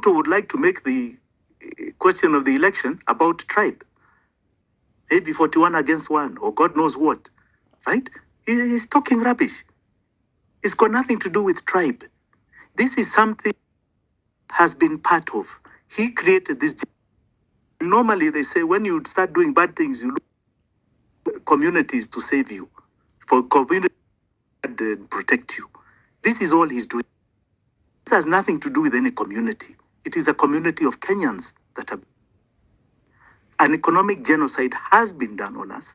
Ruto would like to make the question of the election about tribe. Maybe 41 against 1, or God knows what, right? He's talking rubbish. It's got nothing to do with tribe. This is something has been part of. He created this. Normally, they say when you start doing bad things, you look for communities to save you, for community to protect you. This is all he's doing. It has nothing to do with any community. It is a community of Kenyans that have. An economic genocide has been done on us,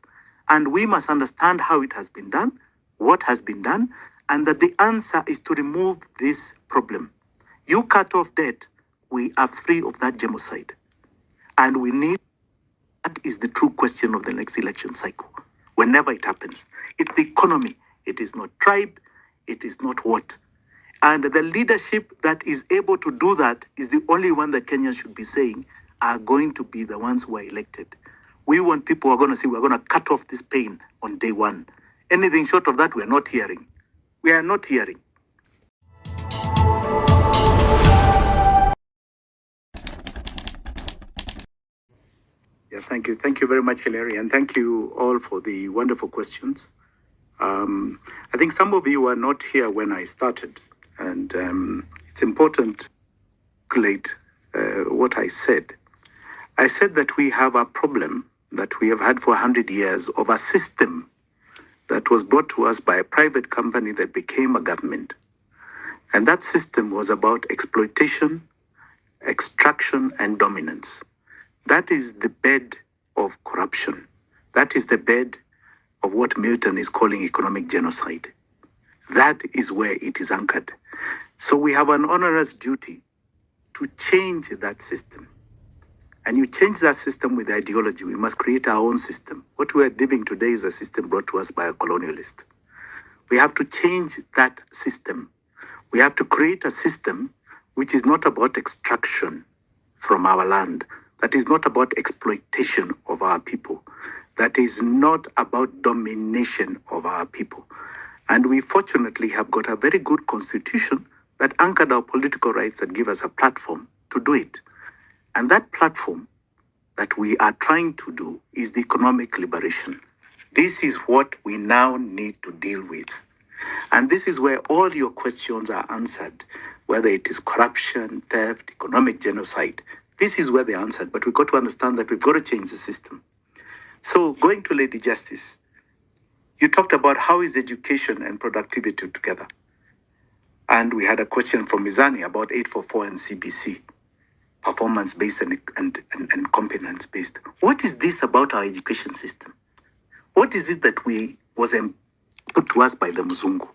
and we must understand how it has been done, what has been done, and that the answer is to remove this problem. You cut off debt, we are free of that genocide. And we need, that is the true question of the next election cycle. Whenever it happens, it's the economy. It is not tribe. It is not what. And the leadership that is able to do that is the only one that Kenyans should be saying are going to be the ones who are elected. We want people who are going to say we're going to cut off this pain on day one. Anything short of that, we're not hearing. We are not hearing. Yeah, thank you. Thank you very much, Hilary. And thank you all for the wonderful questions. I think some of you were not here when I started. And it's important to calculate what I said. I said that we have a problem that we have had for 100 years of a system that was brought to us by a private company that became a government. And that system was about exploitation, extraction, and dominance. That is the bed of corruption. That is the bed of what Milton is calling economic genocide. That is where it is anchored. So we have an onerous duty to change that system. And you change that system with ideology. We must create our own system. What we are living today is a system brought to us by a colonialist. We have to change that system. We have to create a system which is not about extraction from our land, that is not about exploitation of our people, that is not about domination of our people. And we fortunately have got a very good constitution that anchored our political rights and give us a platform to do it. And that platform that we are trying to do is the economic liberation. This is what we now need to deal with. And this is where all your questions are answered, whether it is corruption, theft, economic genocide. This is where they're answered, but we've got to understand that we've got to change the system. So going to Lady Justice, you talked about how is education and productivity together. And we had a question from Mizani about 844 and CBC. Performance-based and competence-based. What is this about our education system? What is it that was put to us by the Mzungu?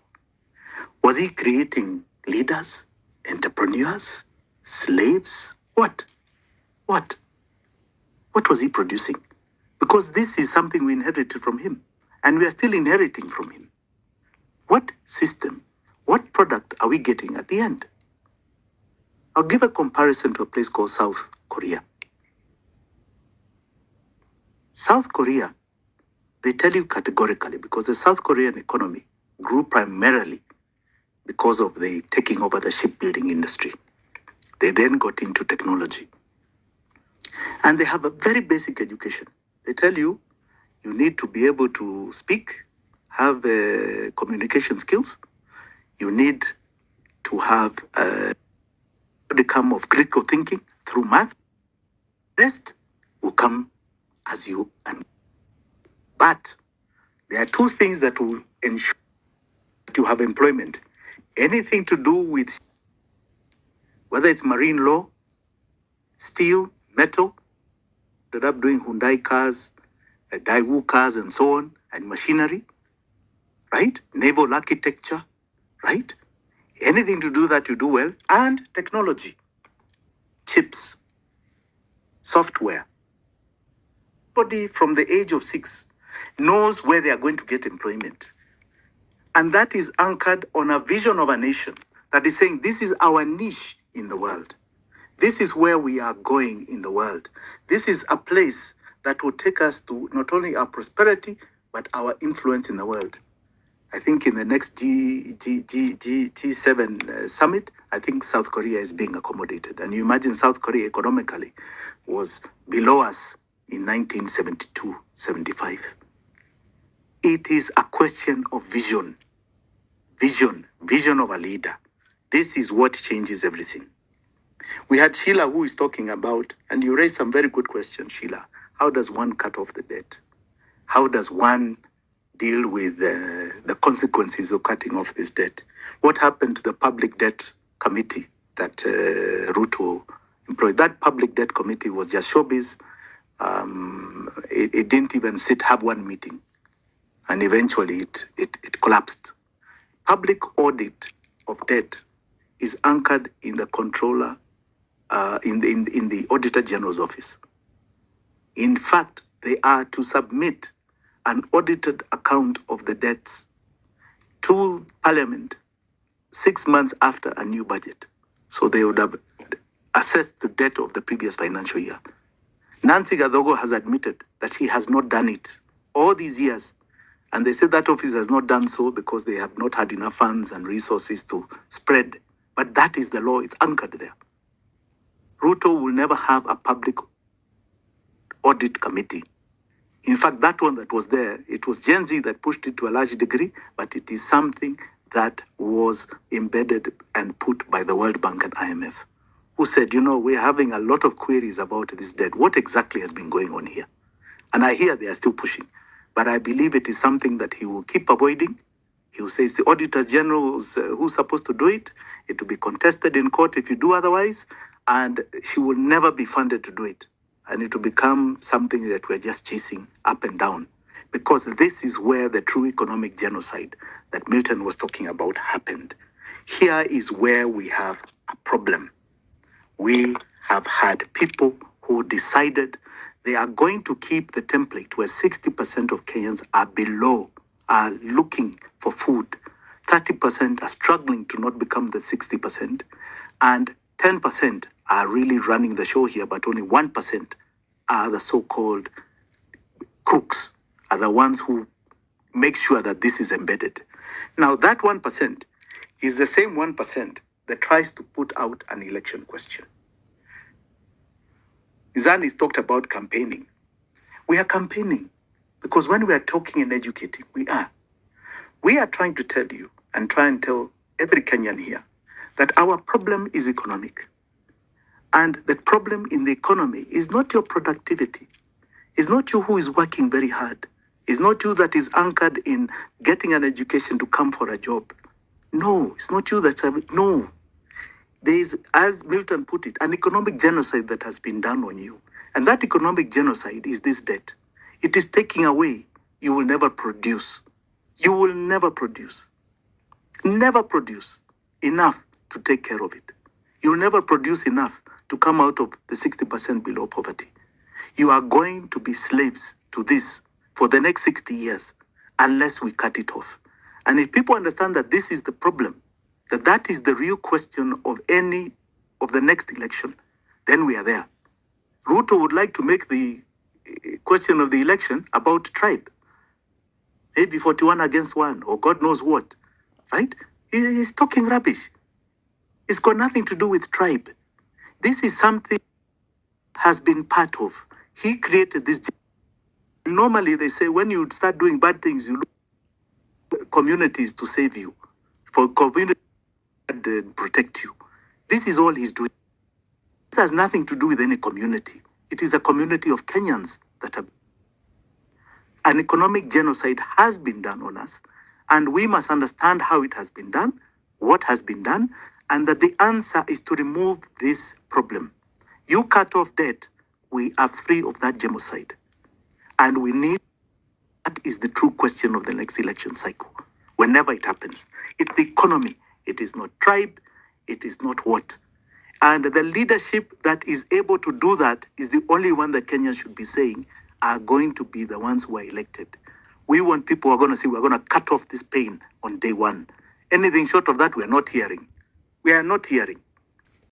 Was he creating leaders, entrepreneurs, slaves? What? What was he producing? Because this is something we inherited from him, and we are still inheriting from him. What system, what product are we getting at the end? I'll give a comparison to a place called South Korea. South Korea, they tell you categorically, because the South Korean economy grew primarily because of the taking over the shipbuilding industry. They then got into technology. And they have a very basic education. They tell you, you need to be able to speak, have communication skills. You need to have modicum of critical thinking through math. Rest will come as you and. But there are two things that will ensure that you have employment. Anything to do with whether it's marine law, steel, metal, ended up doing Hyundai cars, Daewoo cars, and so on, and machinery, right? Naval architecture, right? Anything to do that you do well, and technology, chips, software. Everybody from the age of 6 knows where they are going to get employment. And that is anchored on a vision of a nation that is saying this is our niche in the world. This is where we are going in the world. This is a place that will take us to not only our prosperity, but our influence in the world. I think in the next G7 summit, I think South Korea is being accommodated. And you imagine South Korea economically was below us in 1972, 75. It is a question of vision, vision of a leader. This is what changes everything. We had Sheila who is talking about, and you raised some very good questions, Sheila. How does one cut off the debt? How does one deal with the consequences of cutting off this debt? What happened to the public debt committee that Ruto employed? That public debt committee was just showbiz. It didn't even have one meeting, and eventually it collapsed. Public audit of debt is anchored in the controller, in the Auditor General's office. In fact, they are to submit an audited account of the debts to Parliament 6 months after a new budget. So they would have assessed the debt of the previous financial year. Nancy Gadogo has admitted that she has not done it all these years. And they say that office has not done so because they have not had enough funds and resources to spread. But that is the law, it's anchored there. Ruto will never have a public audit committee. In fact, that one that was there, it was Gen Z that pushed it to a large degree, but it is something that was embedded and put by the World Bank and IMF, who said, we're having a lot of queries about this debt. What exactly has been going on here? And I hear they are still pushing, but I believe it is something that he will keep avoiding. He will say it's the Auditor General who's supposed to do it. It will be contested in court if you do otherwise, and he will never be funded to do it. And it will become something that we're just chasing up and down, because this is where the true economic genocide that Milton was talking about happened. Here is where we have a problem. We have had people who decided they are going to keep the template where 60% of Kenyans are looking for food. 30% are struggling to not become the 60%. And 10% are really running the show here, but only 1% are the so-called crooks, are the ones who make sure that this is embedded. Now, that 1% is the same 1% that tries to put out an election question. Izani talked about campaigning. We are campaigning because when we are talking and educating, we are trying to tell you and try and tell every Kenyan here that our problem is economic. And the problem in the economy is not your productivity. It's not you who is working very hard. It's not you that is anchored in getting an education to come for a job. No, it's not you no. There is, as Milton put it, an economic genocide that has been done on you. And that economic genocide is this debt. It is taking away. You will never produce. You will never produce. Never produce enough to take care of it. You'll never produce enough to come out of the 60% below poverty. You are going to be slaves to this for the next 60 years unless we cut it off. And if people understand that this is the problem, that is the real question of any of the next election, then we are there. Ruto would like to make the question of the election about tribe. Maybe 41 against 1 or God knows what, right? He's talking rubbish. It's got nothing to do with tribe. This is something has been part of. He created this. Normally, they say when you start doing bad things, you look for communities to save you, for communities to protect you. This is all he's doing. It has nothing to do with any community. It is a community of Kenyans that have. An economic genocide has been done on us, and we must understand how it has been done, what has been done, and that the answer is to remove this problem. You cut off debt, we are free of that genocide. And we need, that is the true question of the next election cycle. Whenever it happens, it's the economy. It is not tribe. It is not what. And the leadership that is able to do that is the only one that Kenya should be saying are going to be the ones who are elected. We want people who are going to say we're going to cut off this pain on day one. Anything short of that, we are not hearing. We are not hearing.